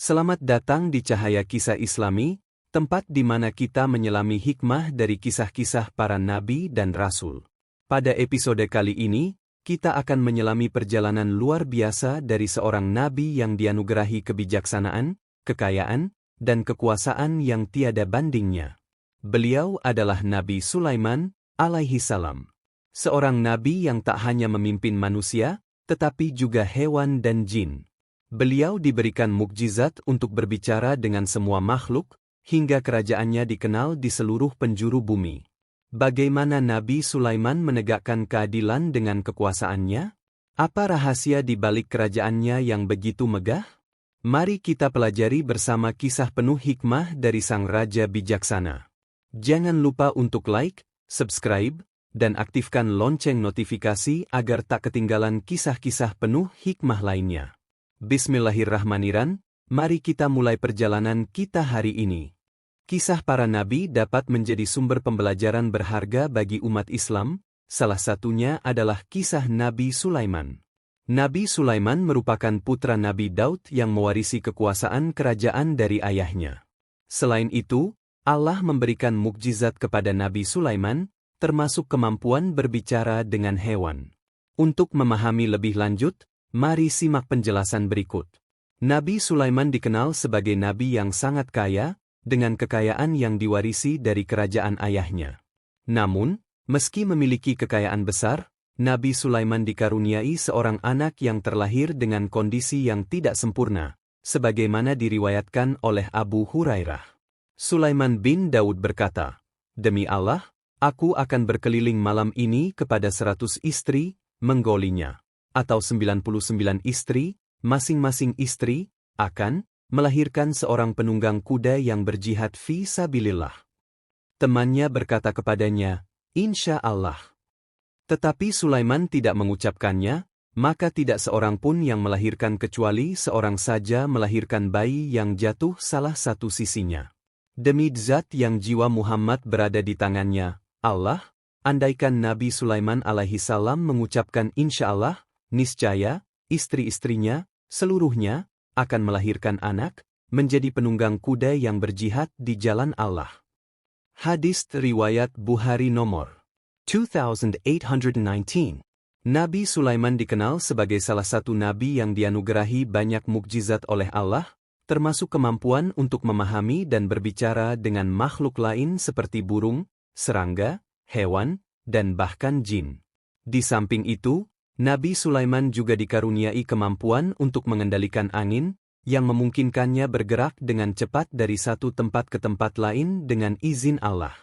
Selamat datang di Cahaya Kisah Islami, tempat di mana kita menyelami hikmah dari kisah-kisah para nabi dan rasul. Pada episode kali ini, kita akan menyelami perjalanan luar biasa dari seorang nabi yang dianugerahi kebijaksanaan, kekayaan, dan kekuasaan yang tiada bandingnya. Beliau adalah Nabi Sulaiman, alaihi salam. Seorang nabi yang tak hanya memimpin manusia, tetapi juga hewan dan jin. Beliau diberikan mukjizat untuk berbicara dengan semua makhluk, hingga kerajaannya dikenal di seluruh penjuru bumi. Bagaimana Nabi Sulaiman menegakkan keadilan dengan kekuasaannya? Apa rahasia di balik kerajaannya yang begitu megah? Mari kita pelajari bersama kisah penuh hikmah dari sang raja bijaksana. Jangan lupa untuk like, subscribe, dan aktifkan lonceng notifikasi agar tak ketinggalan kisah-kisah penuh hikmah lainnya. Bismillahirrahmanirrahim, mari kita mulai perjalanan kita hari ini. Kisah para nabi dapat menjadi sumber pembelajaran berharga bagi umat Islam, salah satunya adalah kisah Nabi Sulaiman. Nabi Sulaiman merupakan putra Nabi Daud yang mewarisi kekuasaan kerajaan dari ayahnya. Selain itu, Allah memberikan mukjizat kepada Nabi Sulaiman, termasuk kemampuan berbicara dengan hewan. Untuk memahami lebih lanjut, mari simak penjelasan berikut. Nabi Sulaiman dikenal sebagai nabi yang sangat kaya, dengan kekayaan yang diwarisi dari kerajaan ayahnya. Namun, meski memiliki kekayaan besar, Nabi Sulaiman dikaruniai seorang anak yang terlahir dengan kondisi yang tidak sempurna, sebagaimana diriwayatkan oleh Abu Hurairah. Sulaiman bin Daud berkata, "Demi Allah, aku akan berkeliling malam ini kepada 100 istri, menggolinya. Atau 99 istri, masing-masing istri, akan melahirkan seorang penunggang kuda yang berjihad fi sabilillah." Temannya berkata kepadanya, "Insya Allah." Tetapi Sulaiman tidak mengucapkannya, maka tidak seorang pun yang melahirkan kecuali seorang saja melahirkan bayi yang jatuh salah satu sisinya. Demi zat yang jiwa Muhammad berada di tangannya, Allah, andaikan Nabi Sulaiman alaihi salam mengucapkan insya Allah, niscaya, istri-istrinya, seluruhnya, akan melahirkan anak, menjadi penunggang kuda yang berjihad di jalan Allah. Hadis riwayat Bukhari nomor 2819. Nabi Sulaiman dikenal sebagai salah satu nabi yang dianugerahi banyak mukjizat oleh Allah, termasuk kemampuan untuk memahami dan berbicara dengan makhluk lain seperti burung, serangga, hewan, dan bahkan jin. Di samping itu, Nabi Sulaiman juga dikaruniai kemampuan untuk mengendalikan angin, yang memungkinkannya bergerak dengan cepat dari satu tempat ke tempat lain dengan izin Allah.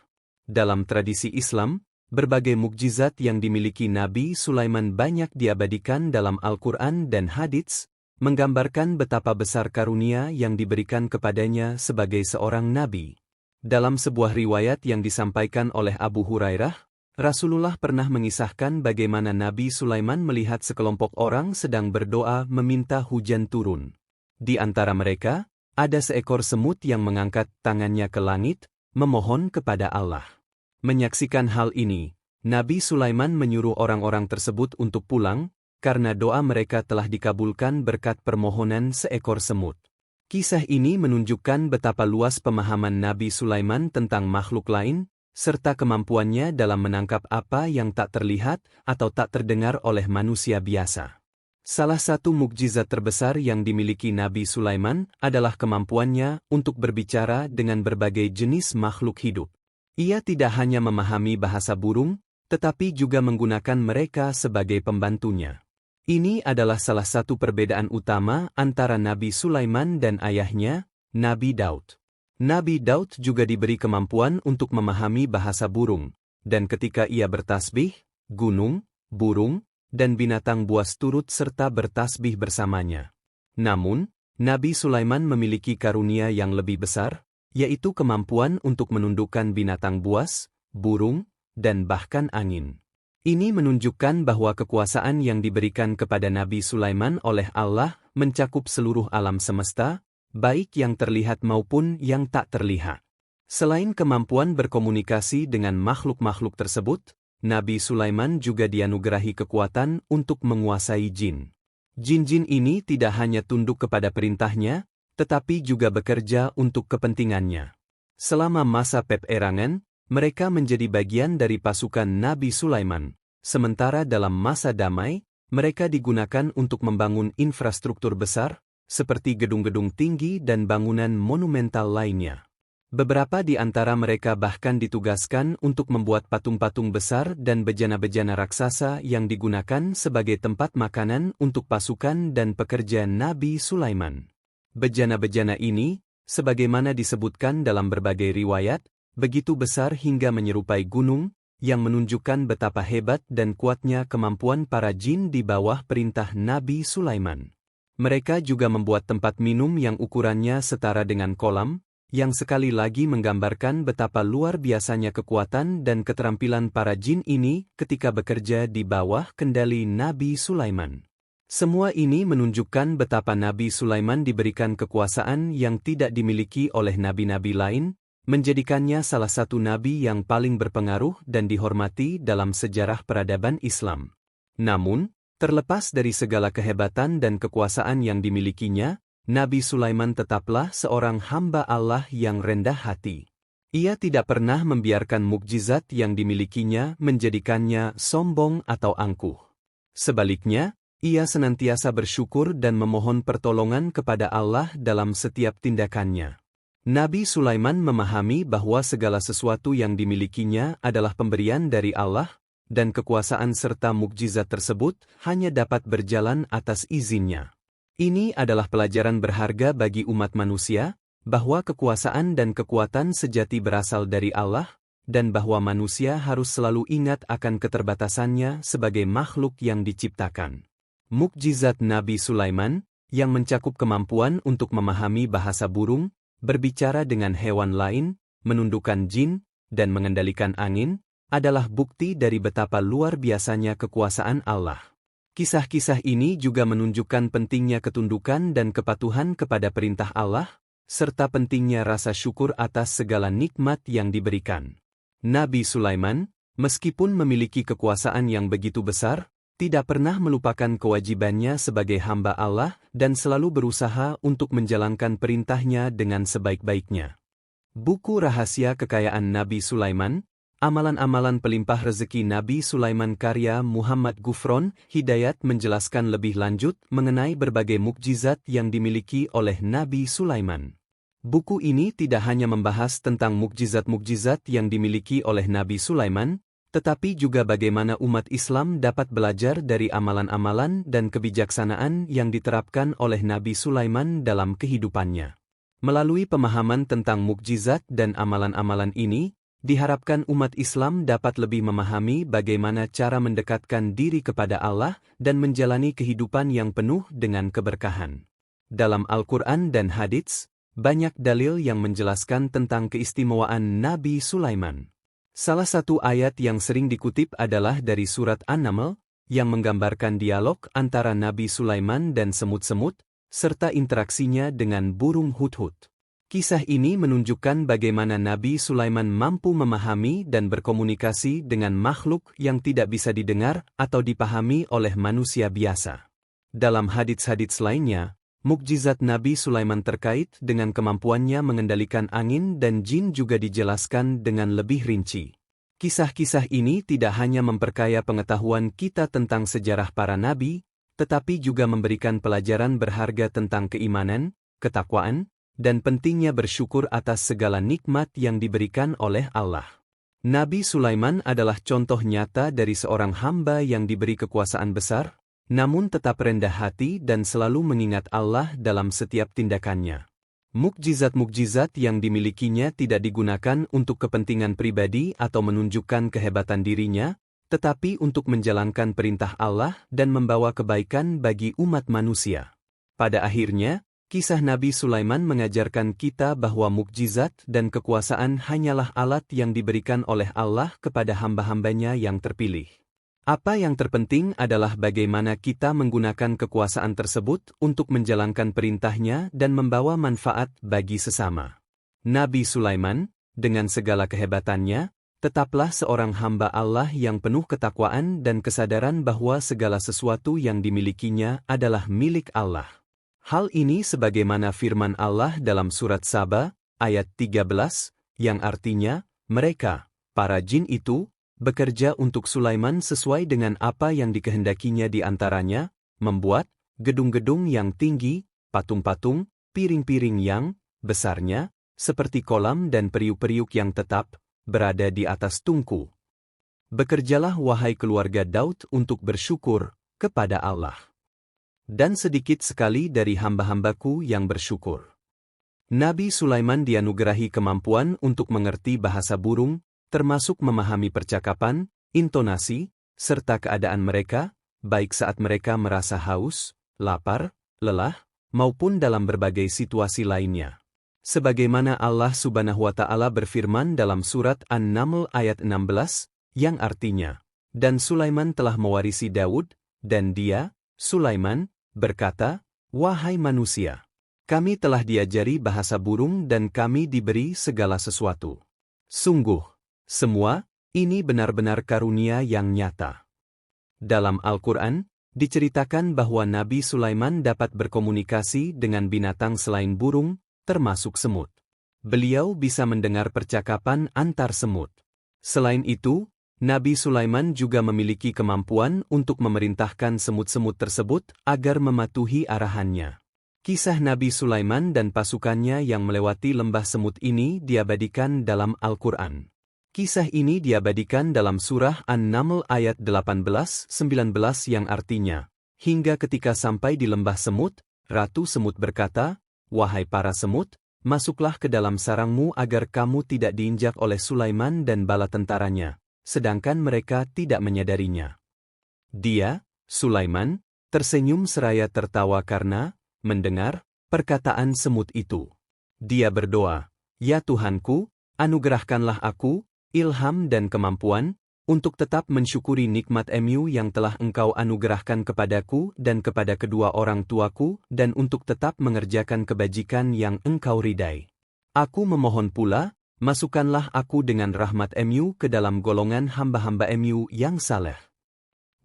Dalam tradisi Islam, berbagai mukjizat yang dimiliki Nabi Sulaiman banyak diabadikan dalam Al-Quran dan hadits, menggambarkan betapa besar karunia yang diberikan kepadanya sebagai seorang nabi. Dalam sebuah riwayat yang disampaikan oleh Abu Hurairah, Rasulullah pernah mengisahkan bagaimana Nabi Sulaiman melihat sekelompok orang sedang berdoa meminta hujan turun. Di antara mereka, ada seekor semut yang mengangkat tangannya ke langit, memohon kepada Allah. Menyaksikan hal ini, Nabi Sulaiman menyuruh orang-orang tersebut untuk pulang, karena doa mereka telah dikabulkan berkat permohonan seekor semut. Kisah ini menunjukkan betapa luas pemahaman Nabi Sulaiman tentang makhluk lain, serta kemampuannya dalam menangkap apa yang tak terlihat atau tak terdengar oleh manusia biasa. Salah satu mukjizat terbesar yang dimiliki Nabi Sulaiman adalah kemampuannya untuk berbicara dengan berbagai jenis makhluk hidup. Ia tidak hanya memahami bahasa burung, tetapi juga menggunakan mereka sebagai pembantunya. Ini adalah salah satu perbedaan utama antara Nabi Sulaiman dan ayahnya, Nabi Daud. Nabi Daud juga diberi kemampuan untuk memahami bahasa burung, dan ketika ia bertasbih, gunung, burung, dan binatang buas turut serta bertasbih bersamanya. Namun, Nabi Sulaiman memiliki karunia yang lebih besar, yaitu kemampuan untuk menundukkan binatang buas, burung, dan bahkan angin. Ini menunjukkan bahwa kekuasaan yang diberikan kepada Nabi Sulaiman oleh Allah mencakup seluruh alam semesta, baik yang terlihat maupun yang tak terlihat. Selain kemampuan berkomunikasi dengan makhluk-makhluk tersebut, Nabi Sulaiman juga dianugerahi kekuatan untuk menguasai jin. Jin-jin ini tidak hanya tunduk kepada perintahnya, tetapi juga bekerja untuk kepentingannya. Selama masa peperangan, mereka menjadi bagian dari pasukan Nabi Sulaiman. Sementara dalam masa damai, mereka digunakan untuk membangun infrastruktur besar, seperti gedung-gedung tinggi dan bangunan monumental lainnya. Beberapa di antara mereka bahkan ditugaskan untuk membuat patung-patung besar dan bejana-bejana raksasa yang digunakan sebagai tempat makanan untuk pasukan dan pekerja Nabi Sulaiman. Bejana-bejana ini, sebagaimana disebutkan dalam berbagai riwayat, begitu besar hingga menyerupai gunung, yang menunjukkan betapa hebat dan kuatnya kemampuan para jin di bawah perintah Nabi Sulaiman. Mereka juga membuat tempat minum yang ukurannya setara dengan kolam, yang sekali lagi menggambarkan betapa luar biasanya kekuatan dan keterampilan para jin ini ketika bekerja di bawah kendali Nabi Sulaiman. Semua ini menunjukkan betapa Nabi Sulaiman diberikan kekuasaan yang tidak dimiliki oleh nabi-nabi lain, menjadikannya salah satu nabi yang paling berpengaruh dan dihormati dalam sejarah peradaban Islam. Namun, terlepas dari segala kehebatan dan kekuasaan yang dimilikinya, Nabi Sulaiman tetaplah seorang hamba Allah yang rendah hati. Ia tidak pernah membiarkan mukjizat yang dimilikinya menjadikannya sombong atau angkuh. Sebaliknya, ia senantiasa bersyukur dan memohon pertolongan kepada Allah dalam setiap tindakannya. Nabi Sulaiman memahami bahwa segala sesuatu yang dimilikinya adalah pemberian dari Allah, dan kekuasaan serta mukjizat tersebut hanya dapat berjalan atas izinnya. Ini adalah pelajaran berharga bagi umat manusia, bahwa kekuasaan dan kekuatan sejati berasal dari Allah, dan bahwa manusia harus selalu ingat akan keterbatasannya sebagai makhluk yang diciptakan. Mukjizat Nabi Sulaiman, yang mencakup kemampuan untuk memahami bahasa burung, berbicara dengan hewan lain, menundukkan jin, dan mengendalikan angin, adalah bukti dari betapa luar biasanya kekuasaan Allah. Kisah-kisah ini juga menunjukkan pentingnya ketundukan dan kepatuhan kepada perintah Allah, serta pentingnya rasa syukur atas segala nikmat yang diberikan. Nabi Sulaiman, meskipun memiliki kekuasaan yang begitu besar, tidak pernah melupakan kewajibannya sebagai hamba Allah dan selalu berusaha untuk menjalankan perintahnya dengan sebaik-baiknya. Buku Rahasia Kekayaan Nabi Sulaiman, Amalan-amalan pelimpah rezeki Nabi Sulaiman karya Muhammad Gufron Hidayat menjelaskan lebih lanjut mengenai berbagai mukjizat yang dimiliki oleh Nabi Sulaiman. Buku ini tidak hanya membahas tentang mukjizat-mukjizat yang dimiliki oleh Nabi Sulaiman, tetapi juga bagaimana umat Islam dapat belajar dari amalan-amalan dan kebijaksanaan yang diterapkan oleh Nabi Sulaiman dalam kehidupannya. Melalui pemahaman tentang mukjizat dan amalan-amalan ini, diharapkan umat Islam dapat lebih memahami bagaimana cara mendekatkan diri kepada Allah dan menjalani kehidupan yang penuh dengan keberkahan. Dalam Al-Quran dan Hadits, banyak dalil yang menjelaskan tentang keistimewaan Nabi Sulaiman. Salah satu ayat yang sering dikutip adalah dari surat An-Naml, yang menggambarkan dialog antara Nabi Sulaiman dan semut-semut, serta interaksinya dengan burung hudhud. Kisah ini menunjukkan bagaimana Nabi Sulaiman mampu memahami dan berkomunikasi dengan makhluk yang tidak bisa didengar atau dipahami oleh manusia biasa. Dalam hadits-hadits lainnya, mukjizat Nabi Sulaiman terkait dengan kemampuannya mengendalikan angin dan jin juga dijelaskan dengan lebih rinci. Kisah-kisah ini tidak hanya memperkaya pengetahuan kita tentang sejarah para nabi, tetapi juga memberikan pelajaran berharga tentang keimanan, ketakwaan, dan pentingnya bersyukur atas segala nikmat yang diberikan oleh Allah. Nabi Sulaiman adalah contoh nyata dari seorang hamba yang diberi kekuasaan besar, namun tetap rendah hati dan selalu mengingat Allah dalam setiap tindakannya. Mukjizat-mukjizat yang dimilikinya tidak digunakan untuk kepentingan pribadi atau menunjukkan kehebatan dirinya, tetapi untuk menjalankan perintah Allah dan membawa kebaikan bagi umat manusia. Pada akhirnya, kisah Nabi Sulaiman mengajarkan kita bahwa mukjizat dan kekuasaan hanyalah alat yang diberikan oleh Allah kepada hamba-hambanya yang terpilih. Apa yang terpenting adalah bagaimana kita menggunakan kekuasaan tersebut untuk menjalankan perintahnya dan membawa manfaat bagi sesama. Nabi Sulaiman, dengan segala kehebatannya, tetaplah seorang hamba Allah yang penuh ketakwaan dan kesadaran bahwa segala sesuatu yang dimilikinya adalah milik Allah. Hal ini sebagaimana firman Allah dalam surat Saba, ayat 13, yang artinya, mereka, para jin itu, bekerja untuk Sulaiman sesuai dengan apa yang dikehendakinya di antaranya, membuat gedung-gedung yang tinggi, patung-patung, piring-piring yang besarnya, seperti kolam dan periuk-periuk yang tetap berada di atas tungku. Bekerjalah wahai keluarga Daud untuk bersyukur kepada Allah. Dan sedikit sekali dari hamba-hambaku yang bersyukur. Nabi Sulaiman dianugerahi kemampuan untuk mengerti bahasa burung, termasuk memahami percakapan, intonasi, serta keadaan mereka, baik saat mereka merasa haus, lapar, lelah, maupun dalam berbagai situasi lainnya. Sebagaimana Allah Subhanahu wa Ta'ala berfirman dalam surat An-Naml ayat 16, yang artinya, dan Sulaiman telah mewarisi Daud, dan dia, Sulaiman, berkata, wahai manusia, kami telah diajari bahasa burung dan kami diberi segala sesuatu. Sungguh, semua ini benar-benar karunia yang nyata. Dalam Al-Quran, diceritakan bahwa Nabi Sulaiman dapat berkomunikasi dengan binatang selain burung, termasuk semut. Beliau bisa mendengar percakapan antar semut. Selain itu, Nabi Sulaiman juga memiliki kemampuan untuk memerintahkan semut-semut tersebut agar mematuhi arahannya. Kisah Nabi Sulaiman dan pasukannya yang melewati lembah semut ini diabadikan dalam Al-Quran. Kisah ini diabadikan dalam surah An-Naml ayat 18-19 yang artinya, hingga ketika sampai di lembah semut, Ratu Semut berkata, wahai para semut, masuklah ke dalam sarangmu agar kamu tidak diinjak oleh Sulaiman dan bala tentaranya. Sedangkan mereka tidak menyadarinya. Dia, Sulaiman, tersenyum seraya tertawa karena mendengar perkataan semut itu. Dia berdoa, ya Tuhanku, anugerahkanlah aku ilham dan kemampuan untuk tetap mensyukuri nikmat-Mu yang telah Engkau anugerahkan kepadaku dan kepada kedua orang tuaku dan untuk tetap mengerjakan kebajikan yang Engkau ridai. Aku memohon pula, masukkanlah aku dengan rahmat-Mu ke dalam golongan hamba-hamba-Mu yang saleh.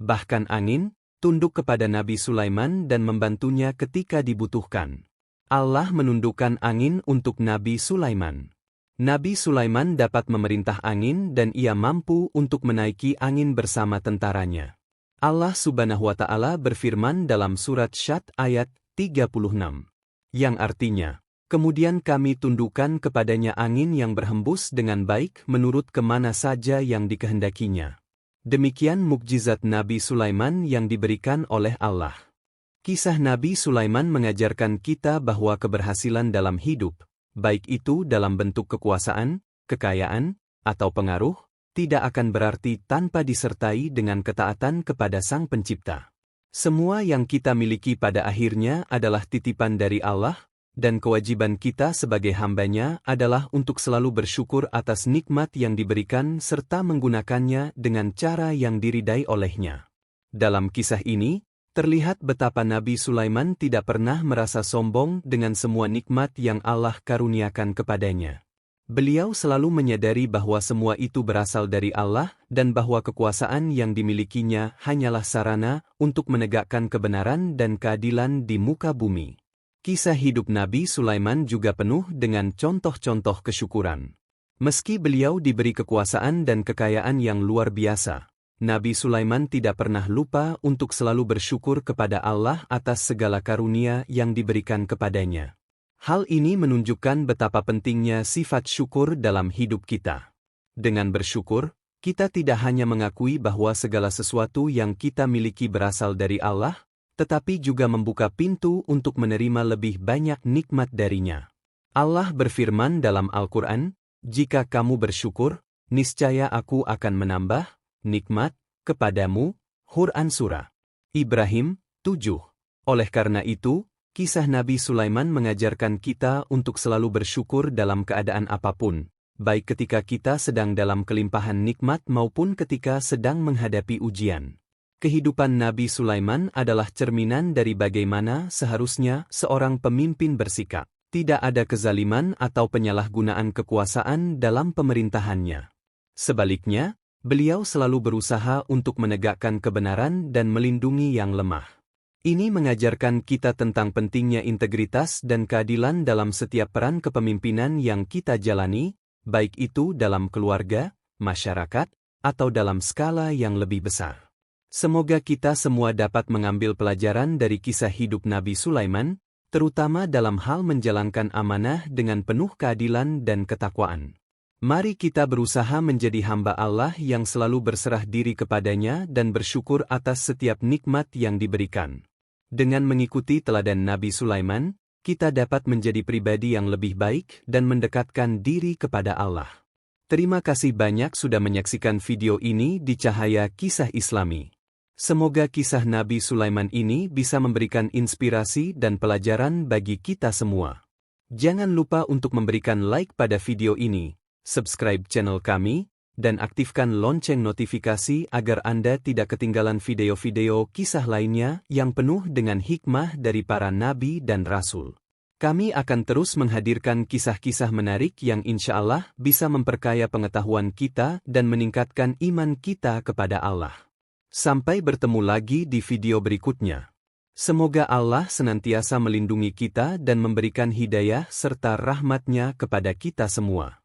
Bahkan angin, tunduk kepada Nabi Sulaiman dan membantunya ketika dibutuhkan. Allah menundukkan angin untuk Nabi Sulaiman. Nabi Sulaiman dapat memerintah angin dan ia mampu untuk menaiki angin bersama tentaranya. Allah Subhanahu wa Ta'ala berfirman dalam surat Syad ayat 36, yang artinya, kemudian kami tundukkan kepadanya angin yang berhembus dengan baik menurut kemana saja yang dikehendakinya. Demikian mukjizat Nabi Sulaiman yang diberikan oleh Allah. Kisah Nabi Sulaiman mengajarkan kita bahwa keberhasilan dalam hidup, baik itu dalam bentuk kekuasaan, kekayaan, atau pengaruh, tidak akan berarti tanpa disertai dengan ketaatan kepada Sang Pencipta. Semua yang kita miliki pada akhirnya adalah titipan dari Allah, dan kewajiban kita sebagai hambanya adalah untuk selalu bersyukur atas nikmat yang diberikan serta menggunakannya dengan cara yang diridai olehnya. Dalam kisah ini, terlihat betapa Nabi Sulaiman tidak pernah merasa sombong dengan semua nikmat yang Allah karuniakan kepadanya. Beliau selalu menyadari bahwa semua itu berasal dari Allah dan bahwa kekuasaan yang dimilikinya hanyalah sarana untuk menegakkan kebenaran dan keadilan di muka bumi. Kisah hidup Nabi Sulaiman juga penuh dengan contoh-contoh kesyukuran. Meski beliau diberi kekuasaan dan kekayaan yang luar biasa, Nabi Sulaiman tidak pernah lupa untuk selalu bersyukur kepada Allah atas segala karunia yang diberikan kepadanya. Hal ini menunjukkan betapa pentingnya sifat syukur dalam hidup kita. Dengan bersyukur, kita tidak hanya mengakui bahwa segala sesuatu yang kita miliki berasal dari Allah, tetapi juga membuka pintu untuk menerima lebih banyak nikmat darinya. Allah berfirman dalam Al-Quran, jika kamu bersyukur, niscaya aku akan menambah nikmat kepadamu. Quran Surah Ibrahim 7. Oleh karena itu, kisah Nabi Sulaiman mengajarkan kita untuk selalu bersyukur dalam keadaan apapun, baik ketika kita sedang dalam kelimpahan nikmat maupun ketika sedang menghadapi ujian. Kehidupan Nabi Sulaiman adalah cerminan dari bagaimana seharusnya seorang pemimpin bersikap. Tidak ada kezaliman atau penyalahgunaan kekuasaan dalam pemerintahannya. Sebaliknya, beliau selalu berusaha untuk menegakkan kebenaran dan melindungi yang lemah. Ini mengajarkan kita tentang pentingnya integritas dan keadilan dalam setiap peran kepemimpinan yang kita jalani, baik itu dalam keluarga, masyarakat, atau dalam skala yang lebih besar. Semoga kita semua dapat mengambil pelajaran dari kisah hidup Nabi Sulaiman, terutama dalam hal menjalankan amanah dengan penuh keadilan dan ketakwaan. Mari kita berusaha menjadi hamba Allah yang selalu berserah diri kepadanya dan bersyukur atas setiap nikmat yang diberikan. Dengan mengikuti teladan Nabi Sulaiman, kita dapat menjadi pribadi yang lebih baik dan mendekatkan diri kepada Allah. Terima kasih banyak sudah menyaksikan video ini di Cahaya Kisah Islami. Semoga kisah Nabi Sulaiman ini bisa memberikan inspirasi dan pelajaran bagi kita semua. Jangan lupa untuk memberikan like pada video ini, subscribe channel kami, dan aktifkan lonceng notifikasi agar Anda tidak ketinggalan video-video kisah lainnya yang penuh dengan hikmah dari para nabi dan rasul. Kami akan terus menghadirkan kisah-kisah menarik yang insya Allah bisa memperkaya pengetahuan kita dan meningkatkan iman kita kepada Allah. Sampai bertemu lagi di video berikutnya. Semoga Allah senantiasa melindungi kita dan memberikan hidayah serta rahmat-Nya kepada kita semua.